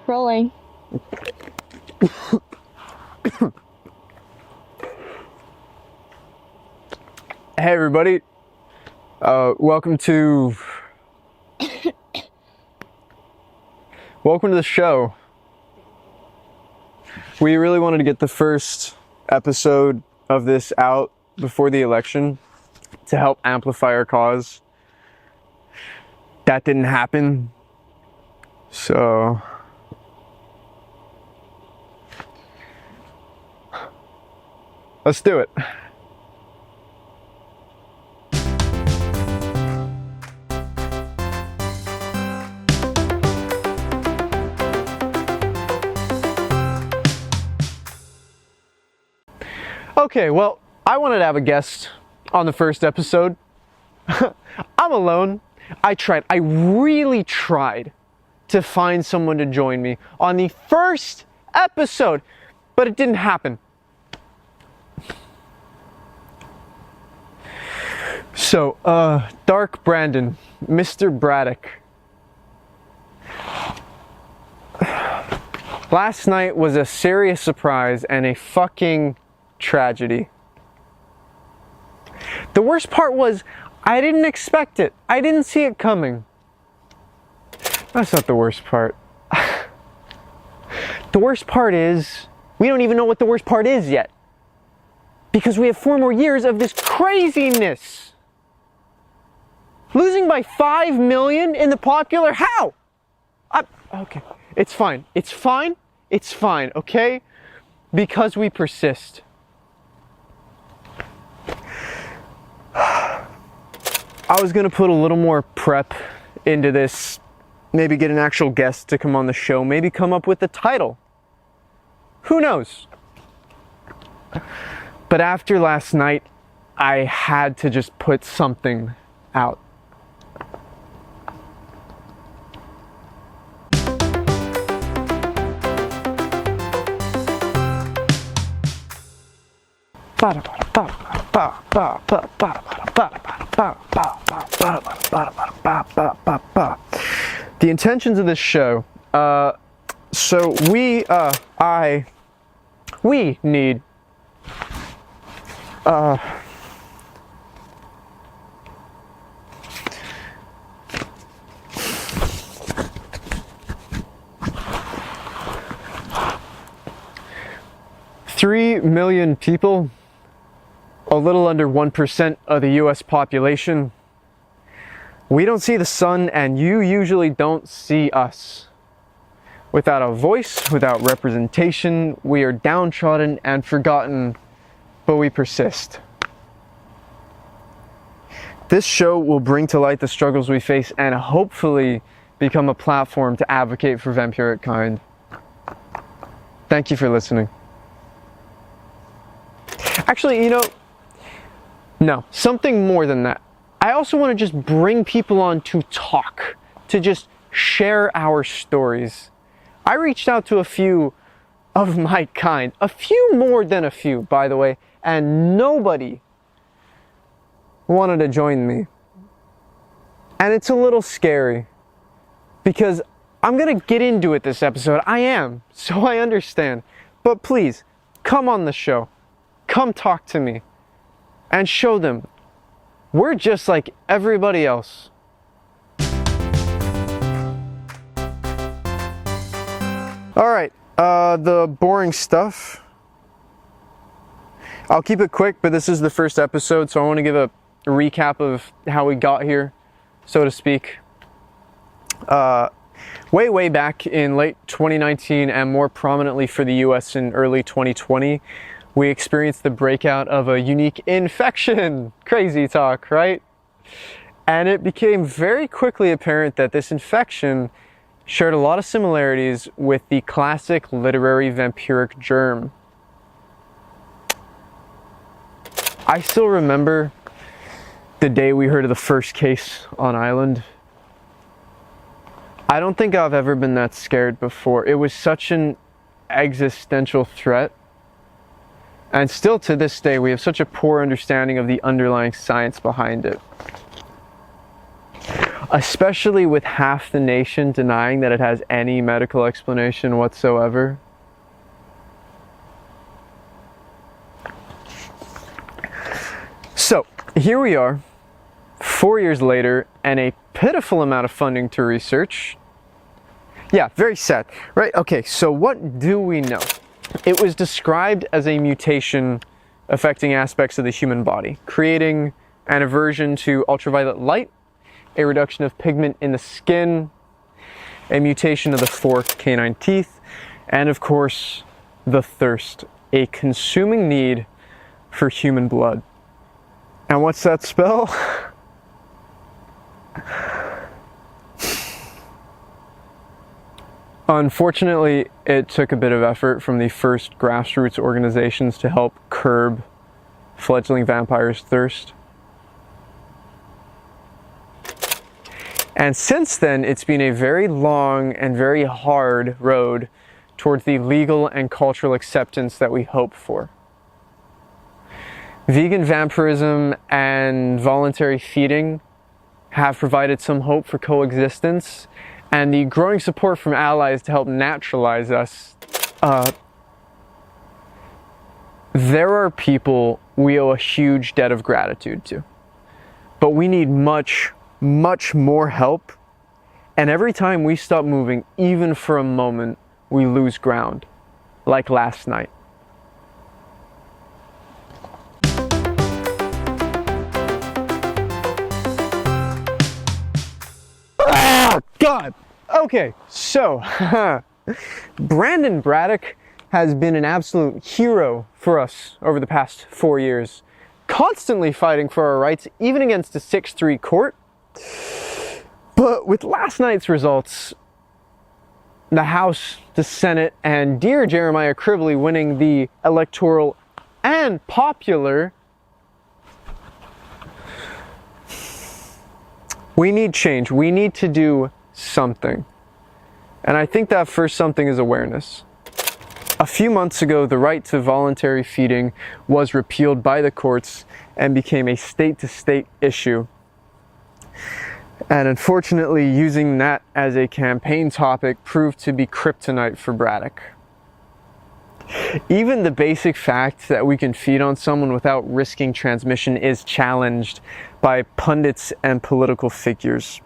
Rolling. Hey everybody, welcome to the show. We really wanted to get the first episode of this out before the election to help amplify our cause. That didn't happen, so let's do it. Okay, well, I wanted to have a guest on the first episode. I'm alone. I really tried to find someone to join me on the first episode, but it didn't happen. So, Dark Brandon, Mr. Bradach. Last night was a serious surprise and a fucking tragedy. The worst part was, I didn't expect it. I didn't see it coming. That's not the worst part. The worst part is, we don't even know what the worst part is yet. Because we have 4 more years of this craziness. Losing by 5 million in the popular, how? Okay, it's fine. It's fine. It's fine, okay? Because we persist. I was gonna put a little more prep into this, maybe get an actual guest to come on the show, maybe come up with a title. Who knows? But after last night, I had to just put something out. The intentions of this show, so we need 3 million people, a little under 1% of the US population. We don't see the sun, and you usually don't see us. Without a voice, without representation, we are downtrodden and forgotten, but we persist. This show will bring to light the struggles we face and hopefully become a platform to advocate for vampiric kind. Thank you for listening. Actually, no, something more than that. I also want to just bring people on to talk, to just share our stories. I reached out to a few of my kind, a few more than a few, by the way, and nobody wanted to join me. And it's a little scary because I'm going to get into it this episode. I am, so I understand. But please, come on the show. Come talk to me and show them we're just like everybody else. All right, the boring stuff. I'll keep it quick, but this is the first episode, so I want to give a recap of how we got here, so to speak. Way back in late 2019, and more prominently for the US in early 2020, we experienced the breakout of a unique infection. Crazy talk, right? And it became very quickly apparent that this infection shared a lot of similarities with the classic literary vampiric germ. I still remember the day we heard of the first case on island. I don't think I've ever been that scared before. It was such an existential threat. And still to this day, we have such a poor understanding of the underlying science behind it. especially with half the nation denying that it has any medical explanation whatsoever. So, here we are, 4 years later, and a pitiful amount of funding to research. Yeah, very sad, right? Okay, so what do we know? It was described as a mutation affecting aspects of the human body, creating an aversion to ultraviolet light, a reduction of pigment in the skin, a mutation of the forked canine teeth, and of course, the thirst, a consuming need for human blood. And what's that spell? Unfortunately, it took a bit of effort from the first grassroots organizations to help curb fledgling vampires' thirst. And since then, it's been a very long and very hard road towards the legal and cultural acceptance that we hope for. Vegan vampirism and voluntary feeding have provided some hope for coexistence, and the growing support from allies to help naturalize us. There are people we owe a huge debt of gratitude to, but we need much, much more help, and every time we stop moving, even for a moment, we lose ground, like last night. Ah, God! Okay, so, Bradach has been an absolute hero for us over the past 4 years, constantly fighting for our rights, even against a 6-3 court. But with last night's results, the House, the Senate, and dear Jeremiah Cribley winning the electoral and popular, we need change. We need to do something. And I think that first something is awareness. A few months ago, the right to voluntary feeding was repealed by the courts and became a state-to-state issue. And unfortunately, using that as a campaign topic proved to be kryptonite for Bradach. Even the basic fact that we can feed on someone without risking transmission is challenged by pundits and political figures.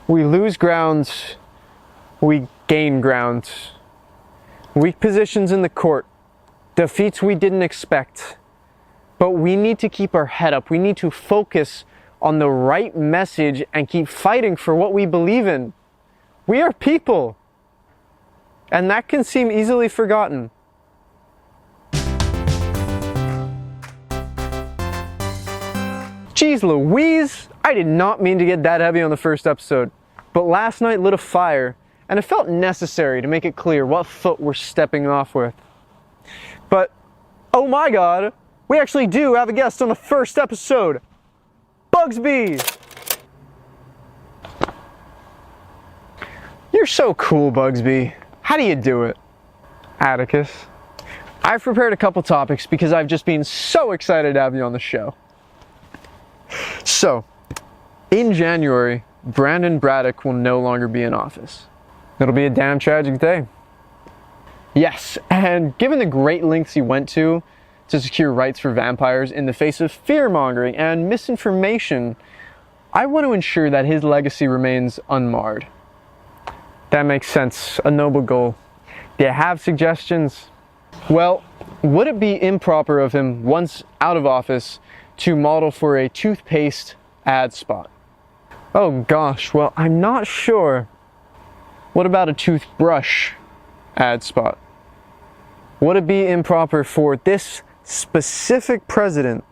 We lose ground, we gain ground. Weak positions in the court, defeats we didn't expect. But we need to keep our head up. We need to focus on the right message and keep fighting for what we believe in. We are people. And that can seem easily forgotten. Jeez Louise, I did not mean to get that heavy on the first episode. But last night lit a fire, and it felt necessary to make it clear what foot we're stepping off with. But, oh my God, we actually do have a guest on the first episode. Busby! You're so cool, Busby. How do you do it? Atticus. I've prepared a couple topics because I've just been so excited to have you on the show. So, in January, Bradach will no longer be in office. It'll be a damn tragic day. Yes, and given the great lengths he went to secure rights for vampires in the face of fear-mongering and misinformation, I want to ensure that his legacy remains unmarred. That makes sense, a noble goal. Do you have suggestions? Well, would it be improper of him, once out of office, to model for a toothpaste ad spot? Oh gosh, well, I'm not sure. What about a toothbrush ad spot? Would it be improper for this specific president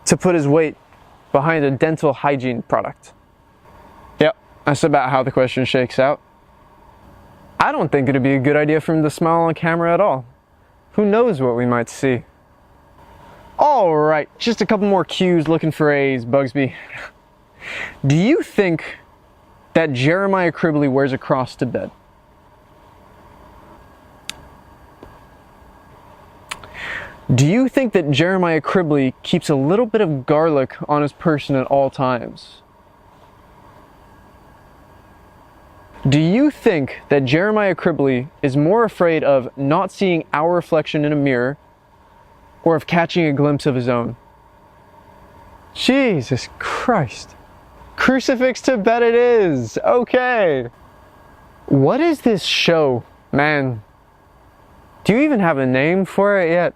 to put his weight behind a dental hygiene product? Yep, that's about how the question shakes out. I don't think it'd be a good idea for him to smile on camera at all. Who knows what we might see? Alright, just a couple more cues looking for A's, Busby. Do you think that Jeremiah Cribley wears a cross to bed? Do you think that Jeremiah Cribley keeps a little bit of garlic on his person at all times? Do you think that Jeremiah Cribley is more afraid of not seeing our reflection in a mirror or of catching a glimpse of his own? Jesus Christ. Crucifix to bed it is. Okay. What is this show, man? Do you even have a name for it yet?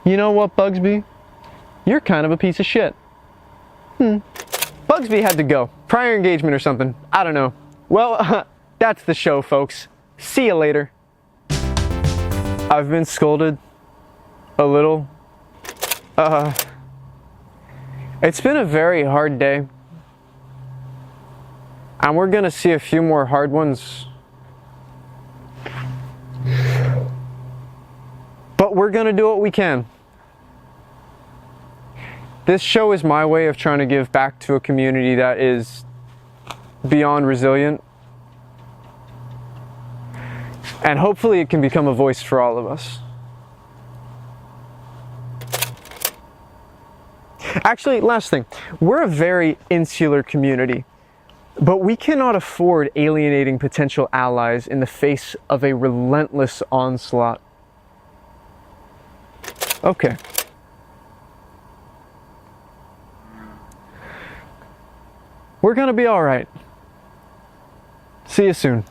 You know what, Busby? You're kind of a piece of shit. Busby had to go. Prior engagement or something. I don't know. Well, that's the show, folks. See you later. I've been scolded a little. It's been a very hard day. And we're gonna see a few more hard ones. But we're gonna do what we can. This show is my way of trying to give back to a community that is beyond resilient. And hopefully it can become a voice for all of us. Actually, last thing, we're a very insular community, but we cannot afford alienating potential allies in the face of a relentless onslaught. Okay. We're gonna be all right. See you soon.